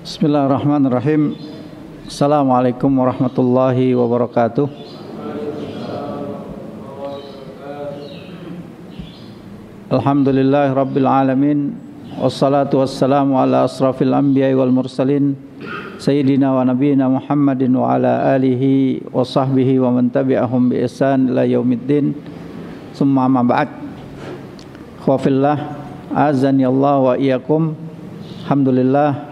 Bismillahirrahmanirrahim. Assalamualaikum warahmatullahi wabarakatuh. Alhamdulillahi rabbil alamin. Wassalatu wassalamu ala asrafil anbiya'i wal mursalin Sayyidina wa nabiyina Muhammadin wa ala alihi wa sahbihi wa man tabi'ahum bi ihsan ila yaumiddin. Summa amma ba'd. Khawfillah azani Allah wa iyyakum. Alhamdulillah,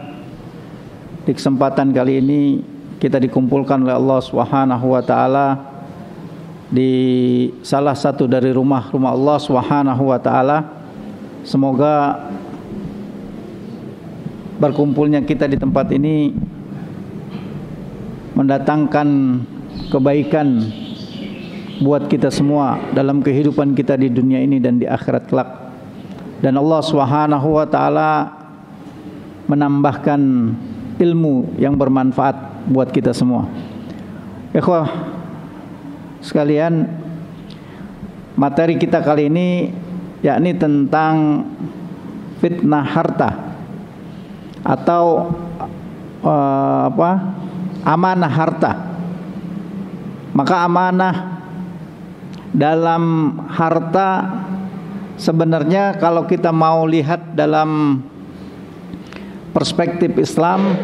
di kesempatan kali ini kita dikumpulkan oleh Allah Subhanahu wa taala di salah satu dari rumah-rumah Allah Subhanahu wa taala. Semoga berkumpulnya kita di tempat ini mendatangkan kebaikan buat kita semua dalam kehidupan kita di dunia ini dan di akhirat kelak. Dan Allah Subhanahu wa taala menambahkan ilmu yang bermanfaat buat kita semua. Ikhwah sekalian, materi kita kali ini yakni tentang fitnah harta atau amanah harta. Maka amanah dalam harta sebenarnya kalau kita mau lihat dalam perspektif Islam,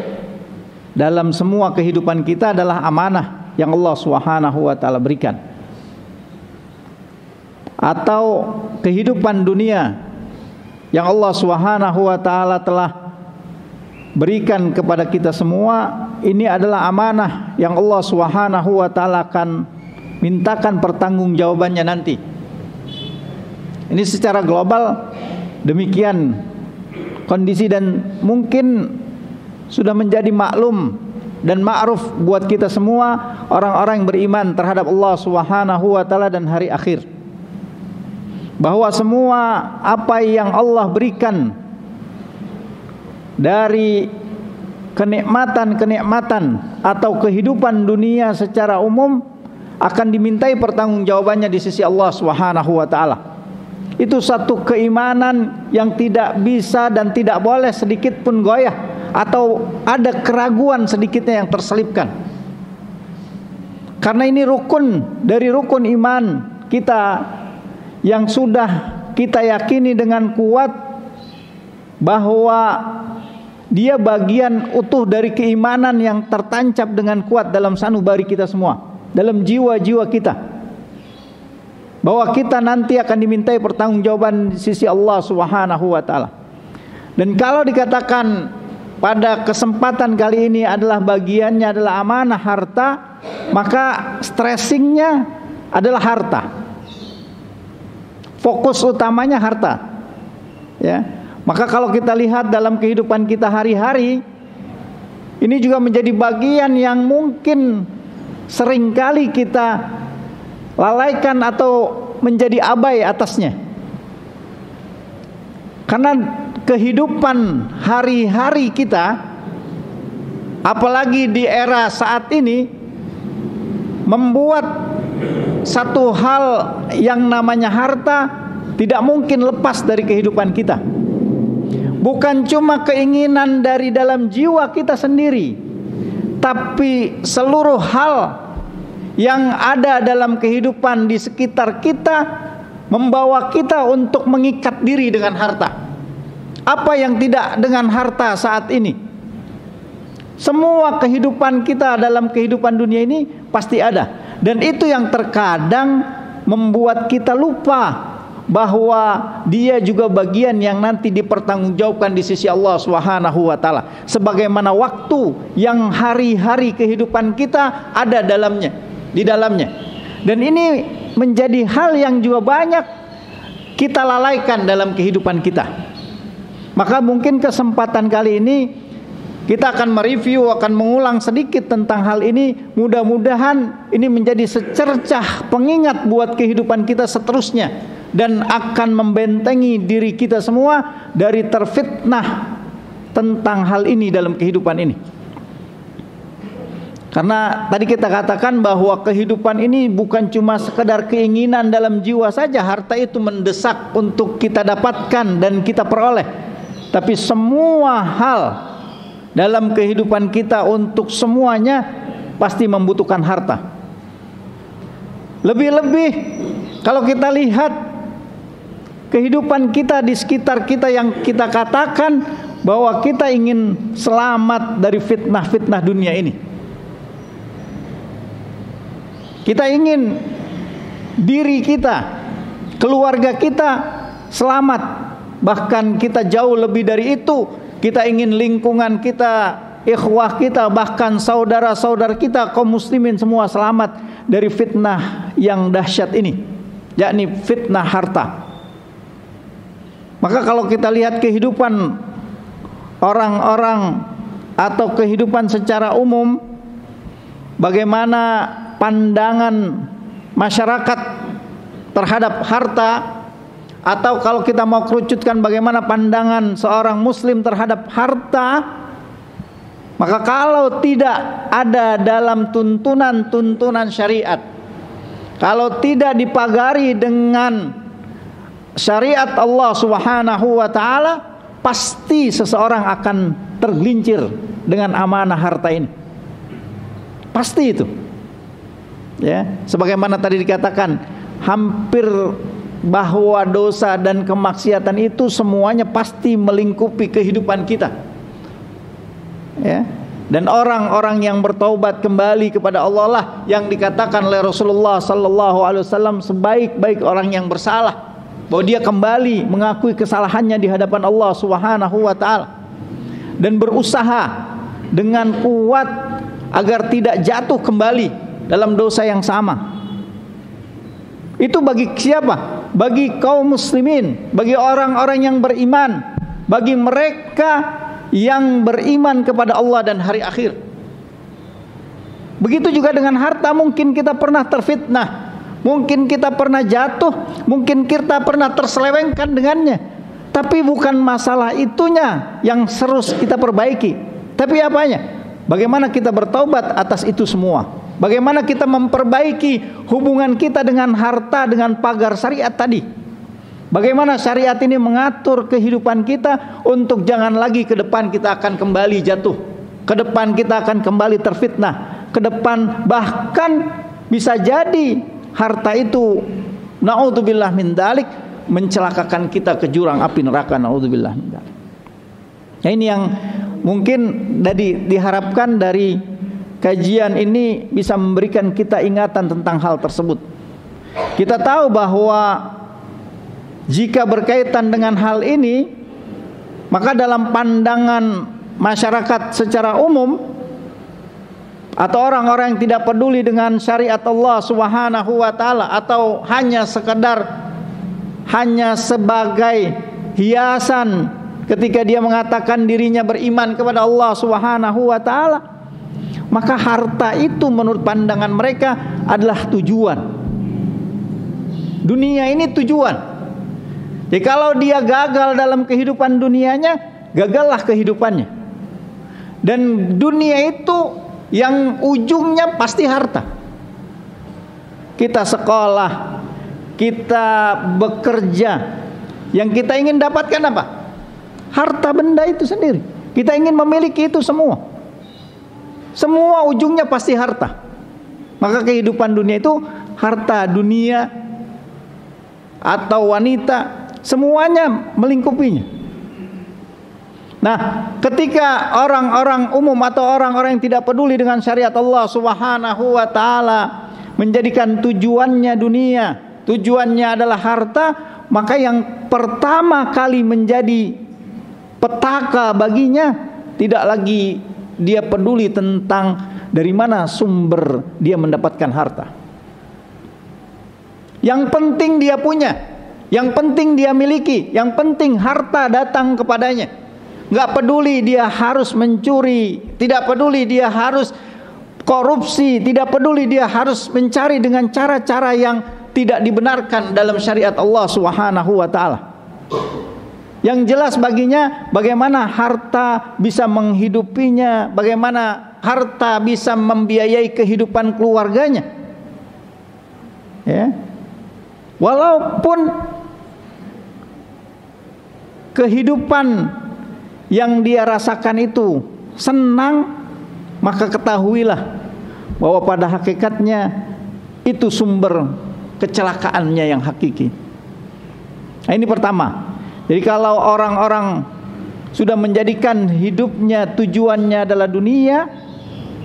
dalam semua kehidupan kita adalah amanah yang Allah Subhanahu wa taala berikan. Atau kehidupan dunia yang Allah Subhanahu wa taala telah berikan kepada kita semua, ini adalah amanah yang Allah Subhanahu wa taala akan mintakan pertanggungjawabannya nanti. Ini secara global demikian kondisi, dan mungkin sudah menjadi maklum dan ma'ruf buat kita semua orang-orang yang beriman terhadap Allah Subhanahu wa taala dan hari akhir, bahwa semua apa yang Allah berikan dari kenikmatan-kenikmatan atau kehidupan dunia secara umum akan dimintai pertanggungjawabannya di sisi Allah Subhanahu wa taala. Itu satu keimanan yang tidak bisa dan tidak boleh sedikit pun goyah atau ada keraguan sedikitnya yang terselipkan. Karena ini rukun dari rukun iman kita yang sudah kita yakini dengan kuat bahwa dia bagian utuh dari keimanan yang tertancap dengan kuat dalam sanubari kita semua, dalam jiwa-jiwa kita, bahwa kita nanti akan dimintai pertanggungjawaban di sisi Allah Subhanahu wa taala. Dan kalau dikatakan pada kesempatan kali ini adalah bagiannya adalah amanah harta, maka stressingnya adalah harta. Fokus utamanya harta. Ya. Maka kalau kita lihat dalam kehidupan kita hari-hari, ini juga menjadi bagian yang mungkin seringkali kita lalaikan atau menjadi abai atasnya. Karena kehidupan hari-hari kita, apalagi di era saat ini, membuat satu hal yang namanya harta tidak mungkin lepas dari kehidupan kita. Bukan cuma keinginan dari dalam jiwa kita sendiri, tapi seluruh hal yang ada dalam kehidupan di sekitar kita membawa kita untuk mengikat diri dengan harta. Apa yang tidak dengan harta saat ini? Semua kehidupan kita dalam kehidupan dunia ini pasti ada. Dan itu yang terkadang membuat kita lupa bahwa dia juga bagian yang nanti dipertanggungjawabkan di sisi Allah Subhanahu wa taala. Sebagaimana waktu yang hari-hari kehidupan kita ada di dalamnya. Dan ini menjadi hal yang juga banyak kita lalaikan dalam kehidupan kita. Maka mungkin kesempatan kali ini kita akan mereview, akan mengulang sedikit tentang hal ini. Mudah-mudahan ini menjadi secercah pengingat buat kehidupan kita seterusnya, dan akan membentengi diri kita semua dari terfitnah tentang hal ini dalam kehidupan ini. Karena tadi kita katakan bahwa kehidupan ini bukan cuma sekedar keinginan dalam jiwa saja, harta itu mendesak untuk kita dapatkan dan kita peroleh. Tapi semua hal dalam kehidupan kita untuk semuanya pasti membutuhkan harta. Lebih-lebih kalau kita lihat kehidupan kita di sekitar kita yang kita katakan bahwa kita ingin selamat dari fitnah-fitnah dunia ini. Kita ingin diri kita, keluarga kita selamat. Bahkan kita jauh lebih dari itu. Kita ingin lingkungan kita, ikhwah kita, bahkan saudara-saudara kita, kaum muslimin semua selamat dari fitnah yang dahsyat ini, yakni fitnah harta. Maka kalau kita lihat kehidupan orang-orang atau kehidupan secara umum, bagaimana pandangan masyarakat terhadap harta, atau kalau kita mau kerucutkan bagaimana pandangan seorang muslim terhadap harta, maka kalau tidak ada dalam tuntunan syariat, kalau tidak dipagari dengan syariat Allah Subhanahu wa taala, pasti seseorang akan tergelincir dengan amanah harta ini. Pasti itu. Ya, sebagaimana tadi dikatakan, hampir bahwa dosa dan kemaksiatan itu semuanya pasti melingkupi kehidupan kita. Ya. Dan orang-orang yang bertaubat kembali kepada Allah lah yang dikatakan oleh Rasulullah sallallahu alaihi wasallam sebaik-baik orang yang bersalah, bahwa dia kembali mengakui kesalahannya di hadapan Allah Subhanahu wa taala dan berusaha dengan kuat agar tidak jatuh kembali dalam dosa yang sama. Itu bagi siapa? Bagi kaum muslimin, bagi orang-orang yang beriman, bagi mereka yang beriman kepada Allah dan hari akhir. Begitu juga dengan harta. Mungkin kita pernah terfitnah, mungkin kita pernah jatuh, mungkin kita pernah terselewengkan dengannya. Tapi bukan masalah itunya yang harus kita perbaiki, tapi apanya? Bagaimana kita bertaubat atas itu semua. Bagaimana kita memperbaiki hubungan kita dengan harta dengan pagar syariat tadi. Bagaimana syariat ini mengatur kehidupan kita untuk jangan lagi ke depan kita akan kembali jatuh, ke depan kita akan kembali terfitnah, ke depan bahkan bisa jadi harta itu naudzubillah min dzalik mencelakakan kita ke jurang api neraka, naudzubillah min dzalik. Nah, ini yang mungkin diharapkan dari kajian ini bisa memberikan kita ingatan tentang hal tersebut. Kita tahu bahwa jika berkaitan dengan hal ini, maka dalam pandangan masyarakat secara umum atau orang-orang yang tidak peduli dengan syariat Allah Subhanahu wa taala, atau hanya sebagai hiasan ketika dia mengatakan dirinya beriman kepada Allah Subhanahu wa taala, maka harta itu menurut pandangan mereka adalah tujuan. Dunia ini tujuan. Jadi kalau dia gagal dalam kehidupan dunianya, gagallah kehidupannya. Dan dunia itu yang ujungnya pasti harta. Kita sekolah, kita bekerja, yang kita ingin dapatkan apa? Harta benda itu sendiri. Kita ingin memiliki itu semua. Semua ujungnya pasti harta. Maka kehidupan dunia itu harta dunia atau wanita, semuanya melingkupinya. Nah, ketika orang-orang umum atau orang-orang yang tidak peduli dengan syariat Allah Subhanahu wa taala menjadikan tujuannya dunia, tujuannya adalah harta, maka yang pertama kali menjadi petaka baginya tidak lagi dia peduli tentang dari mana sumber dia mendapatkan harta. Yang penting dia punya, yang penting dia miliki, yang penting harta datang kepadanya. Enggak peduli dia harus mencuri, tidak peduli dia harus korupsi, tidak peduli dia harus mencari dengan cara-cara yang tidak dibenarkan dalam syariat Allah Subhanahu wa taala. Yang jelas baginya bagaimana harta bisa menghidupinya, bagaimana harta bisa membiayai kehidupan keluarganya. Ya. Walaupun kehidupan yang dia rasakan itu senang, maka ketahuilah bahwa pada hakikatnya itu sumber kecelakaannya yang hakiki. Nah, ini pertama. Jadi kalau orang-orang sudah menjadikan hidupnya tujuannya adalah dunia,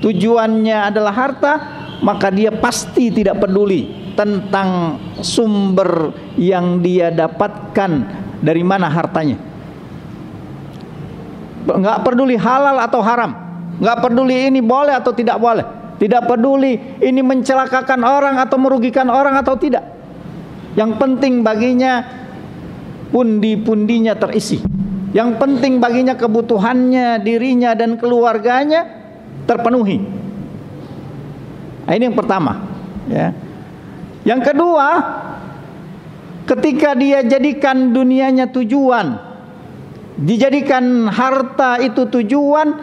tujuannya adalah harta, maka dia pasti tidak peduli tentang sumber yang dia dapatkan dari mana hartanya. Nggak peduli halal atau haram, nggak peduli ini boleh atau tidak boleh, tidak peduli ini mencelakakan orang atau merugikan orang atau tidak. Yang penting baginya pundi-pundinya terisi. Yang penting baginya kebutuhannya, dirinya dan keluarganya terpenuhi. Nah, ini yang pertama, ya. Yang kedua, ketika dia jadikan dunianya tujuan, dijadikan harta itu tujuan,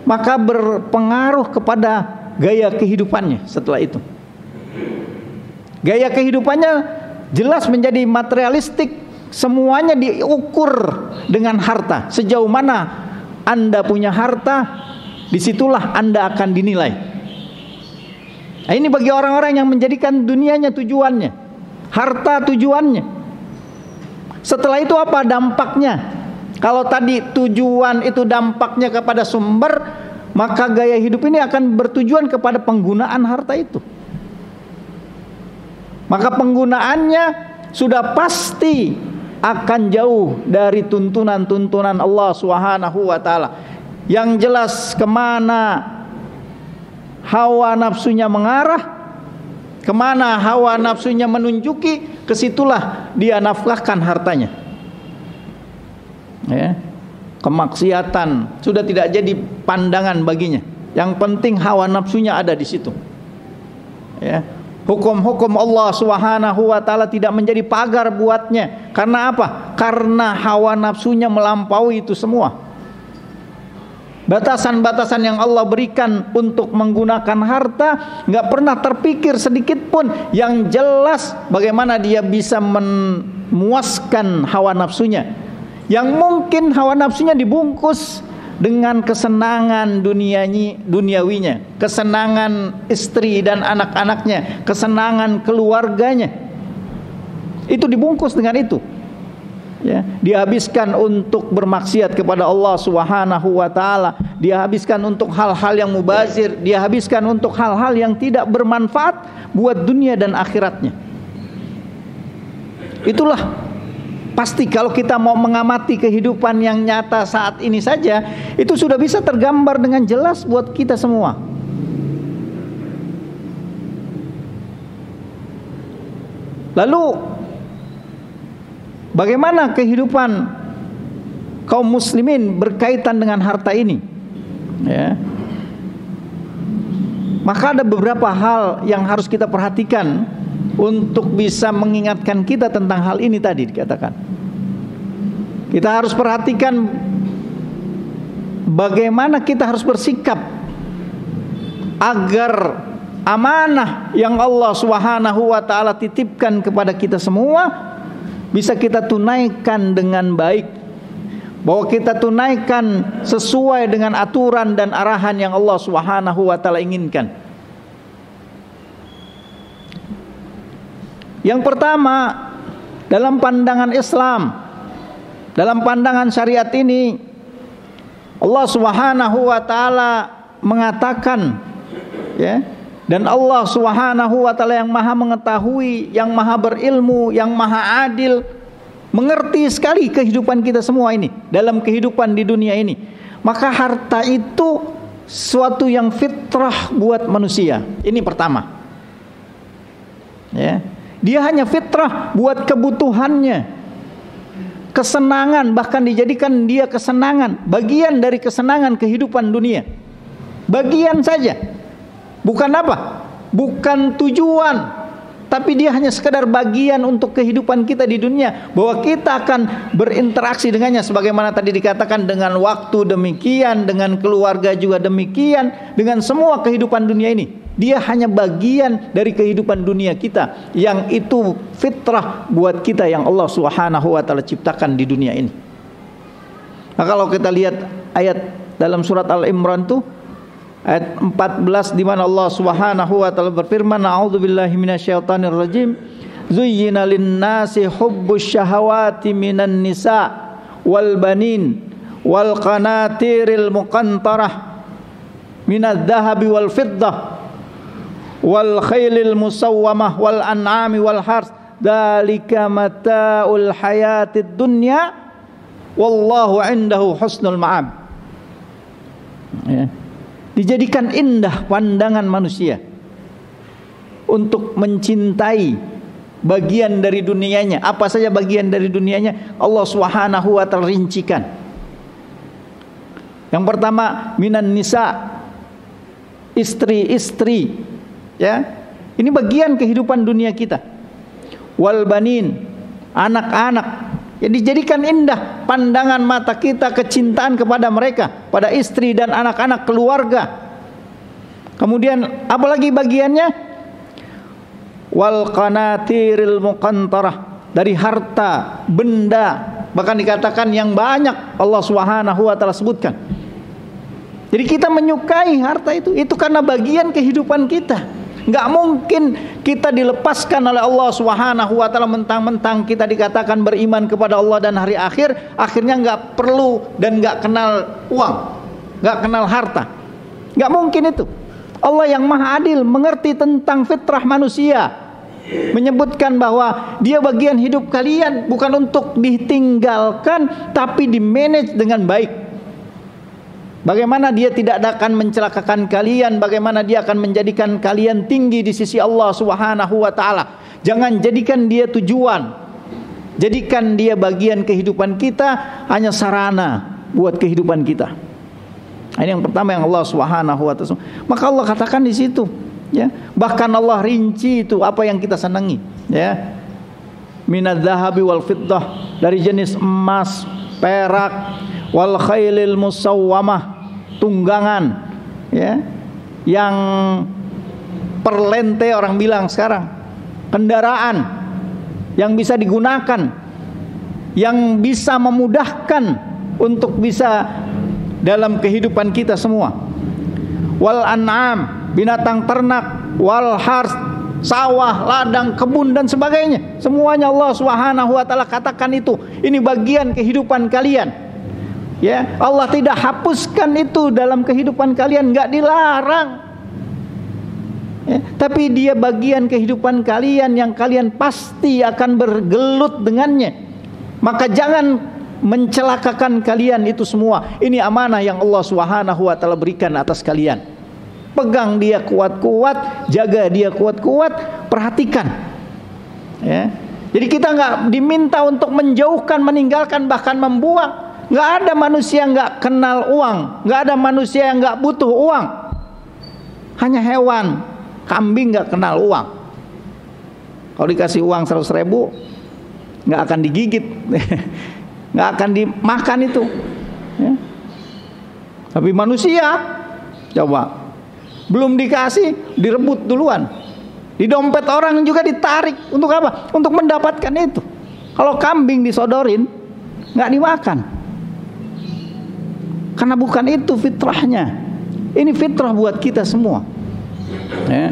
maka berpengaruh kepada gaya kehidupannya setelah itu. Gaya kehidupannya jelas menjadi materialistik, semuanya diukur dengan harta. Sejauh mana Anda punya harta, disitulah Anda akan dinilai. Nah, ini bagi orang-orang yang menjadikan dunianya tujuannya, harta tujuannya. Setelah itu apa dampaknya? Kalau tadi tujuan itu dampaknya kepada sumber, maka gaya hidup ini akan bertujuan kepada penggunaan harta itu. Maka penggunaannya sudah pasti akan jauh dari tuntunan-tuntunan Allah Subhanahu wa taala. Yang jelas kemana hawa nafsunya mengarah, kemana hawa nafsunya menunjuki, kesitulah dia nafkahkan hartanya. Ya. Kemaksiatan sudah tidak jadi pandangan baginya. Yang penting hawa nafsunya ada di situ. Ya. Hukum-hukum Allah Subhanahu wa taala tidak menjadi pagar buatnya. Karena apa? Karena hawa nafsunya melampaui itu semua. Batasan-batasan yang Allah berikan untuk menggunakan harta nggak pernah terpikir sedikit pun. Yang jelas bagaimana dia bisa memuaskan hawa nafsunya. Yang mungkin hawa nafsunya dibungkus dengan kesenangan duniawinya, kesenangan istri dan anak-anaknya, kesenangan keluarganya. Itu dibungkus dengan itu. Ya, dihabiskan untuk bermaksiat kepada Allah Subhanahu wa taala, dihabiskan untuk hal-hal yang mubazir, dihabiskan untuk hal-hal yang tidak bermanfaat buat dunia dan akhiratnya. Itulah pasti kalau kita mau mengamati kehidupan yang nyata saat ini saja, itu sudah bisa tergambar dengan jelas buat kita semua. Lalu bagaimana kehidupan kaum muslimin berkaitan dengan harta ini? Ya. Maka ada beberapa hal yang harus kita perhatikan untuk bisa mengingatkan kita tentang hal ini tadi dikatakan. Kita harus perhatikan bagaimana kita harus bersikap agar amanah yang Allah Subhanahu wa taala titipkan kepada kita semua bisa kita tunaikan dengan baik, bahwa kita tunaikan sesuai dengan aturan dan arahan yang Allah Subhanahu wa taala inginkan. Yang pertama, dalam pandangan Islam, dalam pandangan syariat ini, Allah Subhanahu wa taala mengatakan, ya, dan Allah Subhanahu wa taala yang maha mengetahui, yang maha berilmu, yang maha adil, mengerti sekali kehidupan kita semua ini, dalam kehidupan di dunia ini. Maka harta itu suatu yang fitrah buat manusia. Ini pertama. Ya. Dia hanya fitrah buat kebutuhannya, kesenangan, bahkan dijadikan dia kesenangan, bagian dari kesenangan kehidupan dunia. Bagian saja. Bukan apa? Bukan tujuan, tapi dia hanya sekadar bagian untuk kehidupan kita di dunia, bahwa kita akan berinteraksi dengannya sebagaimana tadi dikatakan, dengan waktu demikian, dengan keluarga juga demikian, dengan semua kehidupan dunia ini. Dia hanya bagian dari kehidupan dunia kita, yang itu fitrah buat kita yang Allah Subhanahu wa taala ciptakan di dunia ini. Nah, kalau kita lihat ayat dalam surat Al-Imran tuh ayat 14 di mana Allah Subhanahu wa taala berfirman, a'udzubillahi minasyaitonir rajim, zuyyina lin-nasi hubbus syahawati minan nisa wal banin wal qanatiril muqantarah minadz dhahabi wal fiddah wal khailil musawwamah wal an'ami wal hars dzalika mata'ul hayatid dunya wallahu 'indahu husnul ma'ab. Ya. Dijadikan indah pandangan manusia untuk mencintai bagian dari dunianya. Apa saja bagian dari dunianya Allah Subhanahu wa taala rincikan. Yang pertama minan nisa, istri-istri, ya. Ini bagian kehidupan dunia kita. Wal banin, anak-anak. Ya, dijadikan indah pandangan mata kita, kecintaan kepada mereka, pada istri dan anak-anak, keluarga. Kemudian apalagi bagiannya? Wal qanatiril muqantarah, dari harta, benda, bahkan dikatakan yang banyak Allah Subhanahu wa taala sebutkan. Jadi kita menyukai harta itu karena bagian kehidupan kita. Enggak mungkin kita dilepaskan oleh Allah Subhanahu wa taala mentang-mentang kita dikatakan beriman kepada Allah dan hari akhir, akhirnya enggak perlu dan enggak kenal uang, enggak kenal harta. Enggak mungkin itu. Allah yang Maha Adil mengerti tentang fitrah manusia, menyebutkan bahwa dia bagian hidup kalian bukan untuk ditinggalkan tapi dimanage dengan baik. Bagaimana dia tidak akan mencelakakan kalian, bagaimana dia akan menjadikan kalian tinggi di sisi Allah Subhanahu wa taala. Jangan jadikan dia tujuan. Jadikan dia bagian kehidupan kita, hanya sarana buat kehidupan kita. Ini yang pertama yang Allah Subhanahu wa taala. Maka Allah katakan di situ, ya. Bahkan Allah rinci itu apa yang kita senangi, ya. Minadz dzahabi wal fiddah, dari jenis emas, perak, wal khailil musawwamah, tunggangan, ya, yang perlente orang bilang sekarang, kendaraan yang bisa digunakan, yang bisa memudahkan untuk bisa dalam kehidupan kita semua. Wal an'am, binatang ternak, wal hars, sawah, ladang, kebun dan sebagainya. Semuanya Allah Subhanahu wa taala katakan itu, ini bagian kehidupan kalian. Ya, Allah tidak hapuskan itu dalam kehidupan kalian, enggak dilarang. Ya, tapi dia bagian kehidupan kalian yang kalian pasti akan bergelut dengannya. Maka jangan mencelakakan kalian itu semua. Ini amanah yang Allah Subhanahu wa taala berikan atas kalian. Pegang dia kuat-kuat, jaga dia kuat-kuat, perhatikan. Ya. Jadi kita enggak diminta untuk menjauhkan, meninggalkan, bahkan membuang. Nggak ada manusia yang nggak kenal uang, nggak ada manusia yang nggak butuh uang. Hanya hewan, kambing nggak kenal uang. Kalau dikasih uang 100.000, nggak akan digigit, nggak akan dimakan itu. Ya. Tapi manusia, coba, belum dikasih, direbut duluan. Di dompet orang juga ditarik. Untuk apa? Untuk mendapatkan itu. Kalau kambing disodorin, nggak dimakan. Karena bukan itu fitrahnya. Ini fitrah buat kita semua, ya.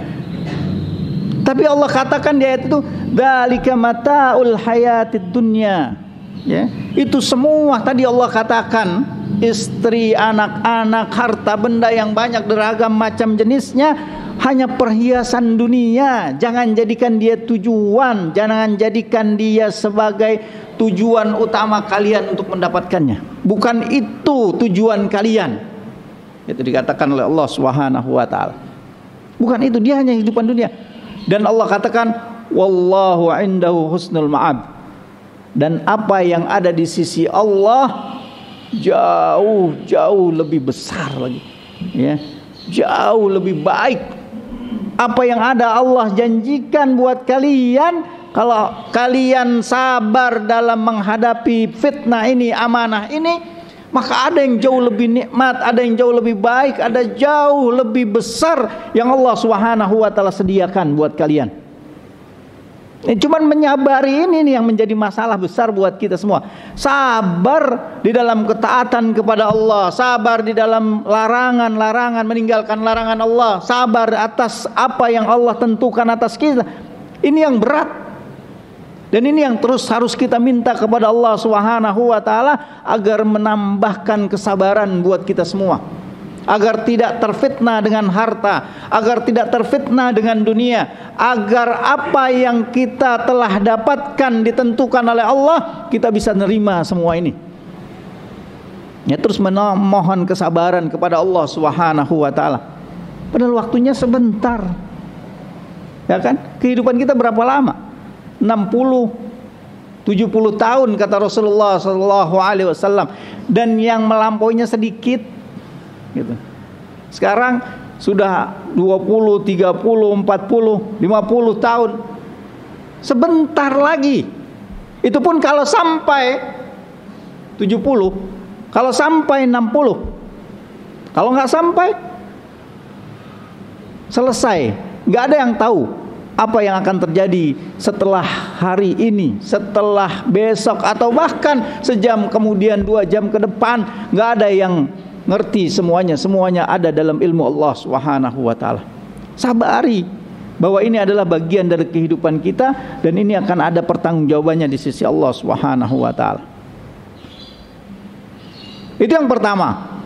Tapi Allah katakan di ayat itu, dzalika mata'ul hayatid dunya, ya. Itu semua tadi Allah katakan, istri, anak-anak, harta benda yang banyak beragam macam jenisnya, hanya perhiasan dunia. Jangan jadikan dia tujuan, jangan jadikan dia sebagai tujuan utama kalian untuk mendapatkannya. Bukan itu tujuan kalian. Itu dikatakan oleh Allah Subhanahu wa taala. Bukan itu, dia hanya kehidupan dunia. Dan Allah katakan wallahu indahu husnul ma'ab. Dan apa yang ada di sisi Allah jauh lebih besar lagi, ya. Jauh lebih baik. Apa yang ada Allah janjikan buat kalian. Kalau kalian sabar dalam menghadapi fitnah ini, amanah ini, maka ada yang jauh lebih nikmat, ada yang jauh lebih baik, ada jauh lebih besar yang Allah Subhanahu wa taala sediakan buat kalian. Cuman menyabari ini nih yang menjadi masalah besar buat kita semua. Sabar di dalam ketaatan kepada Allah, sabar di dalam larangan-larangan, meninggalkan larangan Allah, sabar atas apa yang Allah tentukan atas kita. Ini yang berat. Dan ini yang terus harus kita minta kepada Allah Subhanahu wa taala agar menambahkan kesabaran buat kita semua. Agar tidak terfitnah dengan harta, agar tidak terfitnah dengan dunia, agar apa yang kita telah dapatkan ditentukan oleh Allah, kita bisa nerima semua ini. Ya, terus memohon kesabaran kepada Allah Subhanahu wa taala. Padahal waktunya sebentar. Ya kan? Kehidupan kita berapa lama? 60 70 tahun kata Rasulullah sallallahu alaihi wasallam, dan yang melampauinya sedikit gitu. Sekarang sudah 20, 30, 40, 50 tahun. Sebentar lagi. Itu pun kalau sampai 70, kalau sampai 60. Kalau nggak sampai, selesai. Nggak ada yang tahu apa yang akan terjadi setelah hari ini, setelah besok, atau bahkan sejam kemudian, 2 jam ke depan. Nggak ada yang ngerti semuanya. Semuanya ada dalam ilmu Allah Subhanahu wa taala. Sabari bahwa ini adalah bagian dari kehidupan kita, dan ini akan ada pertanggungjawabannya di sisi Allah Subhanahu wa taala. Itu yang pertama.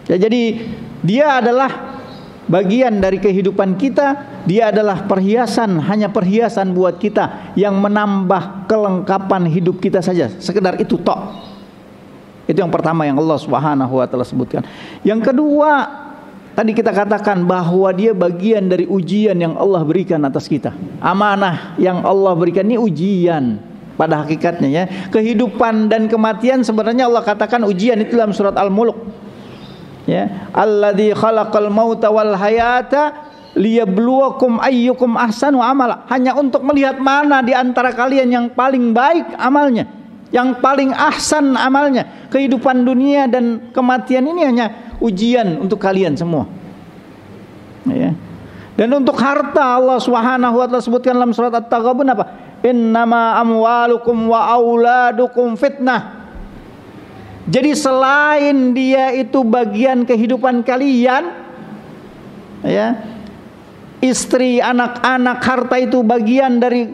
Ya, jadi dia adalah bagian dari kehidupan kita. Dia adalah perhiasan, hanya perhiasan buat kita yang menambah kelengkapan hidup kita saja. Sekedar itu tok. Itu yang pertama yang Allah Subhanahu wa taala sebutkan. Yang kedua, tadi kita katakan bahwa dia bagian dari ujian yang Allah berikan atas kita. Amanah yang Allah berikan ini ujian pada hakikatnya, ya. Kehidupan dan kematian sebenarnya Allah katakan ujian, itu dalam surat Al-Mulk. Ya, alladzi khalaqal mauta wal hayata liyabluwakum ayyukum ahsanu amala. Hanya untuk melihat mana di antara kalian yang paling baik amalnya, yang paling ahsan amalnya. Kehidupan dunia dan kematian ini hanya ujian untuk kalian semua. Ya. Dan untuk harta, Allah Subhanahu wa taala sebutkan dalam surat At-Taghabun apa? Innama amwalukum wa auladukum fitnah. Jadi selain dia itu bagian kehidupan kalian, ya, istri, anak-anak, harta itu bagian dari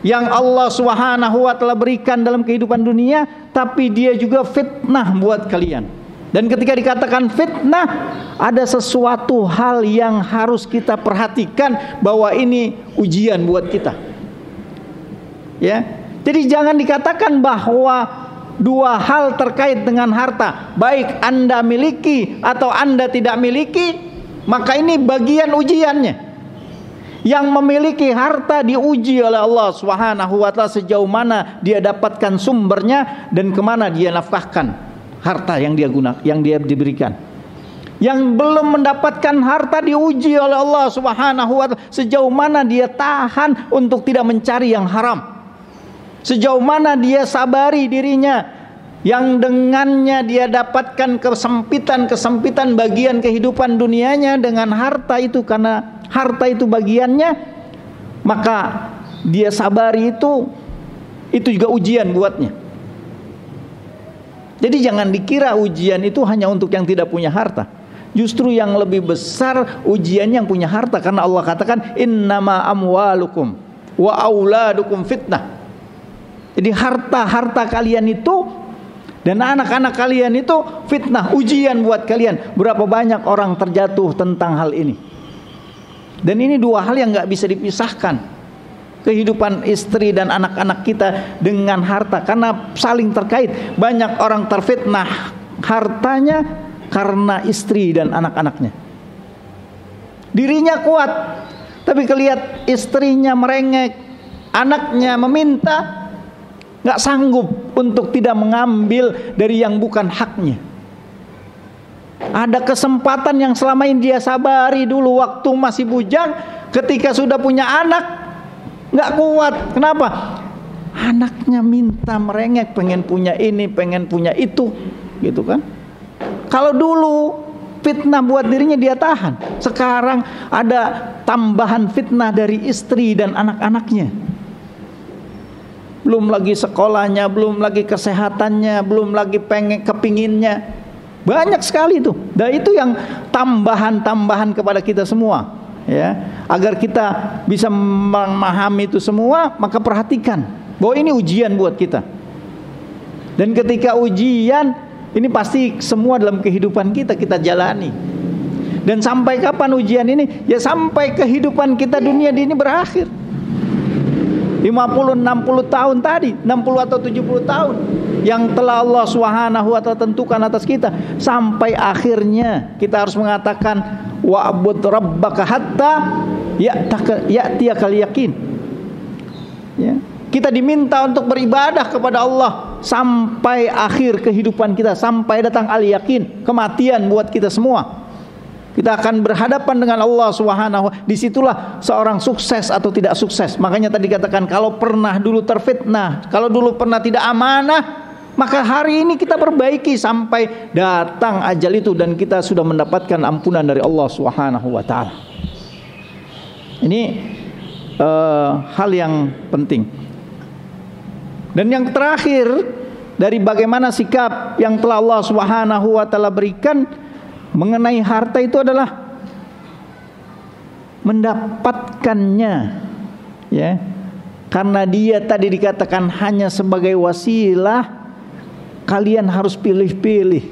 yang Allah Subhanahu wa taala berikan dalam kehidupan dunia, tapi dia juga fitnah buat kalian. Dan ketika dikatakan fitnah, ada sesuatu hal yang harus kita perhatikan bahwa ini ujian buat kita. Ya. Jadi jangan dikatakan bahwa dua hal terkait dengan harta, baik Anda miliki atau Anda tidak miliki, maka ini bagian ujiannya. Yang memiliki harta diuji oleh Allah Subhanahu wa taala sejauh mana dia dapatkan sumbernya dan kemana dia nafkahkan harta yang dia gunakan, yang dia diberikan. Yang belum mendapatkan harta diuji oleh Allah Subhanahu wa taala sejauh mana dia tahan untuk tidak mencari yang haram. Sejauh mana dia sabari dirinya yang dengannya dia dapatkan kesempitan bagian kehidupan dunianya dengan harta itu, karena harta itu bagiannya, maka dia sabari itu juga ujian buatnya. Jadi jangan dikira ujian itu hanya untuk yang tidak punya harta. Justru yang lebih besar ujian yang punya harta, karena Allah katakan innama amwalukum wa auladukum fitnah. Jadi harta kalian itu dan anak-anak kalian itu fitnah, ujian buat kalian. Berapa banyak orang terjatuh tentang hal ini. Dan ini dua hal yang gak bisa dipisahkan. Kehidupan istri dan anak-anak kita dengan harta, karena saling terkait. Banyak orang terfitnah hartanya karena istri dan anak-anaknya. Dirinya kuat, tapi kelihat istrinya merengek, anaknya meminta, gak sanggup untuk tidak mengambil dari yang bukan haknya. Ada kesempatan yang selama ini dia sabari dulu waktu masih bujang, ketika sudah punya anak gak kuat. Kenapa? Anaknya minta, merengek, pengen punya ini, pengen punya itu, gitu kan. Kalau dulu fitnah buat dirinya dia tahan. Sekarang ada tambahan fitnah dari istri dan anak-anaknya. Belum lagi sekolahnya, belum lagi kesehatannya, belum lagi kepinginnya. Banyak sekali itu. Dan itu yang tambahan-tambahan kepada kita semua, ya. Agar kita bisa memahami itu semua, maka perhatikan bahwa ini ujian buat kita. Dan ketika ujian, ini pasti semua dalam kehidupan kita jalani. Dan sampai kapan ujian ini? Ya sampai kehidupan kita dunia ini berakhir. 50-60 tahun tadi, 60 atau 70 tahun yang telah Allah Subhanahu wa ta'ala tentukan atas kita, sampai akhirnya kita harus mengatakan wa'bud rabbaka hatta ya'tiyakal yakin. Ya. Kita diminta untuk beribadah kepada Allah sampai akhir kehidupan kita, sampai datang al-yakin, kematian buat kita semua. Kita akan berhadapan dengan Allah Subhanahu. Disitulah seorang sukses atau tidak sukses. Makanya tadi katakan, kalau pernah dulu terfitnah, kalau dulu pernah tidak amanah, maka hari ini kita perbaiki sampai datang ajal itu dan kita sudah mendapatkan ampunan dari Allah Subhanahu wa ta'ala. Ini hal yang penting. Dan yang terakhir, dari bagaimana sikap yang telah Allah Subhanahu wa ta'ala berikan mengenai harta itu adalah mendapatkannya, ya. Karena dia tadi dikatakan hanya sebagai wasilah, kalian harus pilih-pilih.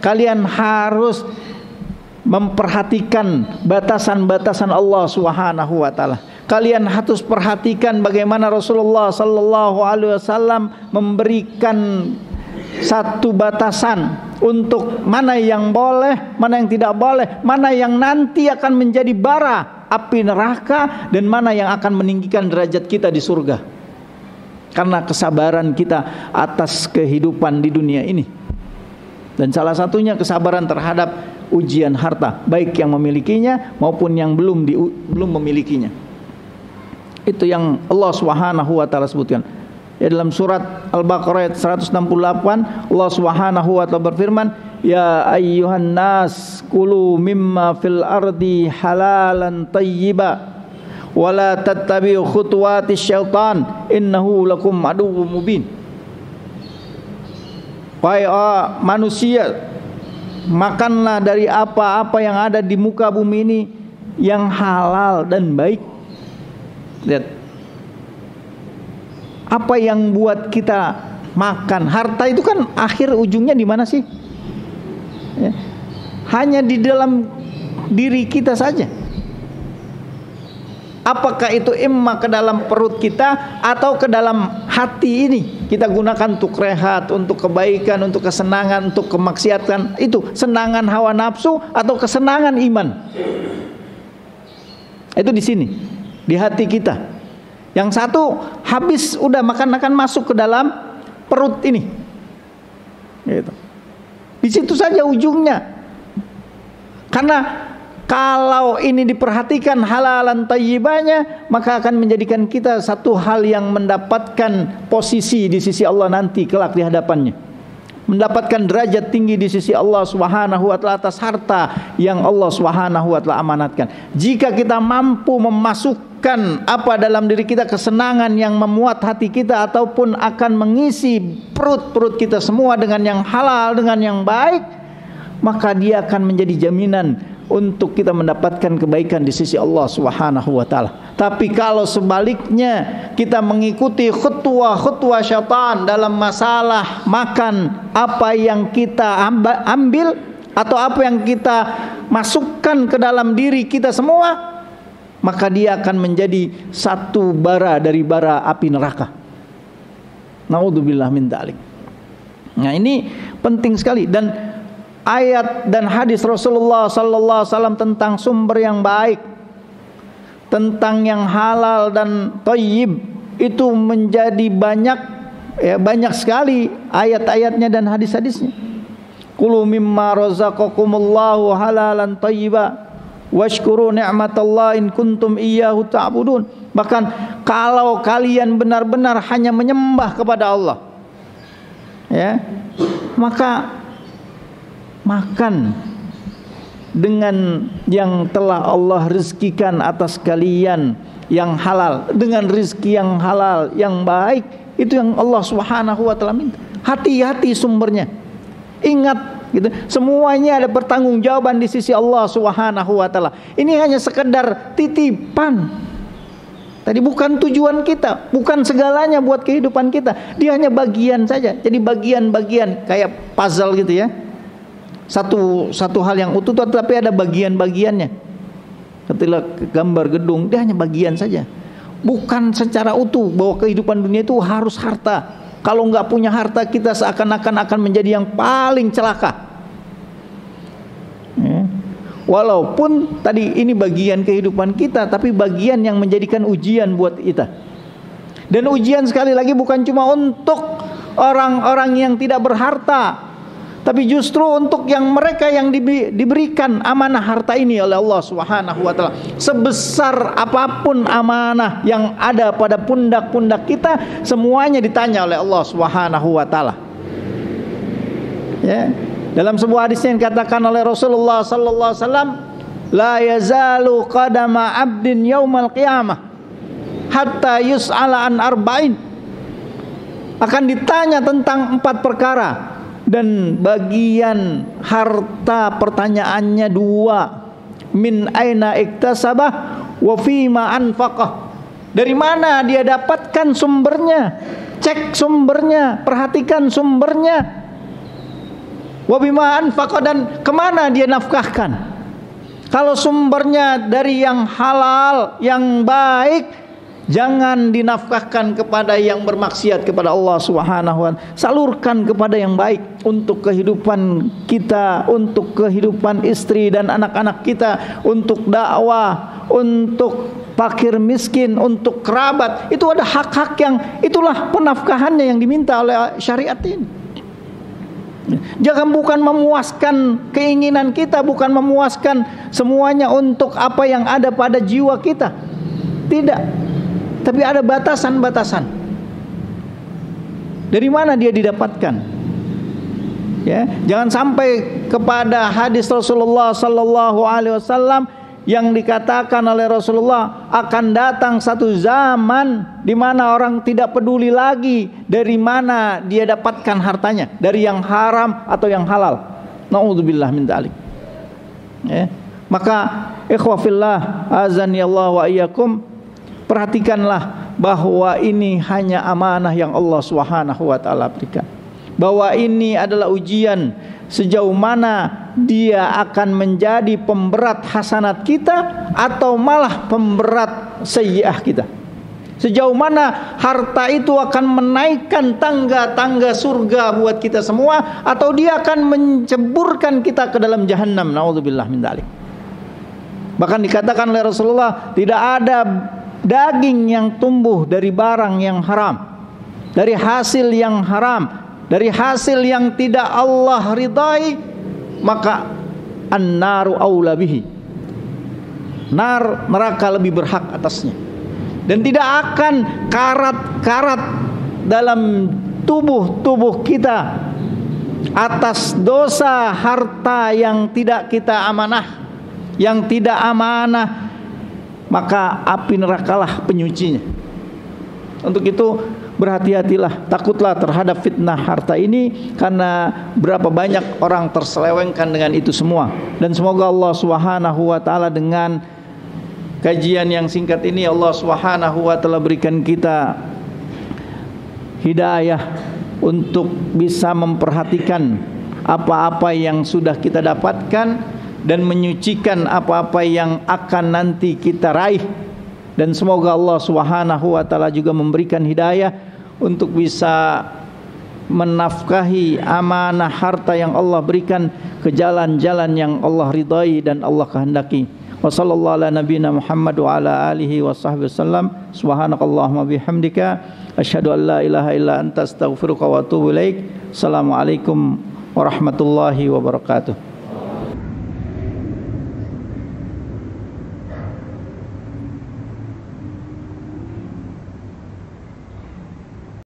Kalian harus memperhatikan batasan-batasan Allah Subhanahu wa ta'ala. Kalian harus perhatikan bagaimana Rasulullah sallallahu alaihi wasallam memberikan satu batasan untuk mana yang boleh, mana yang tidak boleh, mana yang nanti akan menjadi bara api neraka, dan mana yang akan meninggikan derajat kita di surga. Karena kesabaran kita atas kehidupan di dunia ini. Dan salah satunya kesabaran terhadap ujian harta, baik yang memilikinya maupun yang belum memilikinya. Itu yang Allah Subhanahu wa ta'ala sebutkan. Ya, dalam surat Al-Baqarah ayat 168 Allah Subhanahu wa ta'ala berfirman, ya ayyuhan nas kulu mimma fil ardi halalan tayyiba wa la tattabi'u khutuwatis syaitan innahu lakum aduwwum mubin. Wahai manusia, makanlah dari apa-apa yang ada di muka bumi ini yang halal dan baik. Lihat, apa yang buat kita makan? Harta itu kan akhir ujungnya di mana sih? Ya. Hanya di dalam diri kita saja. Apakah itu imma ke dalam perut kita atau ke dalam hati ini? Kita gunakan untuk rehat, untuk kebaikan, untuk kesenangan, untuk kemaksiatan. Itu senangan hawa nafsu atau kesenangan iman. Itu di sini, di hati kita. Yang satu habis udah makan masuk ke dalam perut ini. Gitu. Di situ saja ujungnya. Karena kalau ini diperhatikan halalan thayyibanya, maka akan menjadikan kita satu hal yang mendapatkan posisi di sisi Allah nanti kelak di hadapannya. Mendapatkan derajat tinggi di sisi Allah Subhanahu wa ta'ala atas harta yang Allah Subhanahu wa ta'ala amanatkan. Jika kita mampu memasukkan apa dalam diri kita, kesenangan yang memuat hati kita ataupun akan mengisi perut-perut kita semua dengan yang halal, dengan yang baik, maka dia akan menjadi jaminan untuk kita mendapatkan kebaikan di sisi Allah Subhanahu wa ta'ala. Tapi kalau sebaliknya kita mengikuti khutwa syaitan dalam masalah makan, apa yang kita ambil atau apa yang kita masukkan ke dalam diri kita semua, maka dia akan menjadi satu bara dari bara api neraka. Naudzubillah min dzalik. Nah, ini penting sekali, dan ayat dan hadis Rasulullah sallallahu alaihi wasallam tentang sumber yang baik, tentang yang halal dan thayyib, itu menjadi banyak, ya, banyak sekali ayat-ayatnya dan hadis-hadisnya. Kulu mimma razaqakumullahu halalan thayyiba washkuru ni'matallahi in kuntum iyyahu ta'budun. Bahkan kalau kalian benar-benar hanya menyembah kepada Allah, ya, maka makan dengan yang telah Allah rezekikan atas kalian yang halal, dengan rezeki yang halal, yang baik. Itu yang Allah Subhanahu wa taala minta. Hati-hati sumbernya. Ingat gitu, semuanya ada pertanggungjawaban di sisi Allah Subhanahu wa taala. Ini hanya sekedar titipan. Tadi bukan tujuan kita, bukan segalanya buat kehidupan kita. Dia hanya bagian saja. Jadi bagian-bagian kayak puzzle gitu ya. Satu hal yang utuh tapi ada bagian-bagiannya. Ketika gambar gedung, dia hanya bagian saja. Bukan secara utuh bahwa kehidupan dunia itu harus harta. Kalau nggak punya harta, kita seakan-akan akan menjadi yang paling celaka. Ya. Walaupun tadi ini bagian kehidupan kita, tapi bagian yang menjadikan ujian buat kita. Dan ujian sekali lagi bukan cuma untuk orang-orang yang tidak berharta, tapi justru untuk yang mereka yang diberikan amanah harta ini oleh Allah Subhanahu wa taala. Sebesar apapun amanah yang ada pada pundak-pundak kita, semuanya ditanya oleh Allah Subhanahu wa taala. Ya. Dalam sebuah hadis yang dikatakan oleh Rasulullah sallallahu alaihi wasallam, la yazalu qadama 'abdin yaumal qiyamah hatta yus'ala an arba'in. Akan ditanya tentang 4 perkara. Dan bagian harta pertanyaannya 2. Min aina iktasabah wa fima anfaqah. Dari mana dia dapatkan sumbernya? Cek sumbernya, perhatikan sumbernya. Wa bima anfaqah, dan kemana dia nafkahkan. Kalau sumbernya dari yang halal, yang baik, jangan dinafkahkan kepada yang bermaksiat kepada Allah Subhanahu wa taala. Salurkan kepada yang baik untuk kehidupan kita, untuk kehidupan istri dan anak-anak kita, untuk dakwah, untuk fakir miskin, untuk kerabat. Itu ada hak-hak yang itulah penafkahannya yang diminta oleh syariat ini. Jangan bukan memuaskan keinginan kita, bukan memuaskan semuanya untuk apa yang ada pada jiwa kita. Tidak. Tapi ada batasan-batasan. Dari mana dia didapatkan? Ya, jangan sampai kepada hadis Rasulullah sallallahu alaihi wasallam yang dikatakan oleh Rasulullah, akan datang satu zaman di mana orang tidak peduli lagi dari mana dia dapatkan hartanya, dari yang haram atau yang halal. Nauzubillah min dzalik. Ya. Maka ikhwafillah azani Allah wa iyyakum, perhatikanlah bahwa ini hanya amanah yang Allah Subhanahu wa taala berikan. Bahwa ini adalah ujian sejauh mana dia akan menjadi pemberat hasanat kita atau malah pemberat sayyi'ah kita. Sejauh mana harta itu akan menaikkan tangga-tangga surga buat kita semua, atau dia akan menceburkan kita ke dalam jahannam. Nauzubillah min dzalik. Bahkan dikatakan oleh Rasulullah, tidak ada daging yang tumbuh dari barang yang haram, dari hasil yang haram, dari hasil yang tidak Allah ridai, maka an-naru aula bihi. Neraka lebih berhak atasnya. Dan tidak akan karat-karat dalam tubuh kita atas dosa harta yang tidak kita amanah, yang tidak amanah, maka api nerakalah penyucinya. Untuk itu berhati-hatilah, takutlah terhadap fitnah harta ini, karena berapa banyak orang terselewengkan dengan itu semua. Dan semoga Allah Subhanahu wa taala dengan kajian yang singkat ini, Allah Subhanahu wa taala berikan kita hidayah untuk bisa memperhatikan apa-apa yang sudah kita dapatkan dan menyucikan apa-apa yang akan nanti kita raih. Dan semoga Allah Subhanahu wa taala juga memberikan hidayah untuk bisa menafkahi amanah harta yang Allah berikan ke jalan-jalan yang Allah ridai dan Allah kehendaki. Wa sallallahu ala nabiyina Muhammad wa ala alihi wa sahbihi wasallam. Subhanakallahumma bihamdika asyhadu an la ilaha illa anta astaghfiruka wa atubu ilaik. Assalamualaikum warahmatullahi wabarakatuh.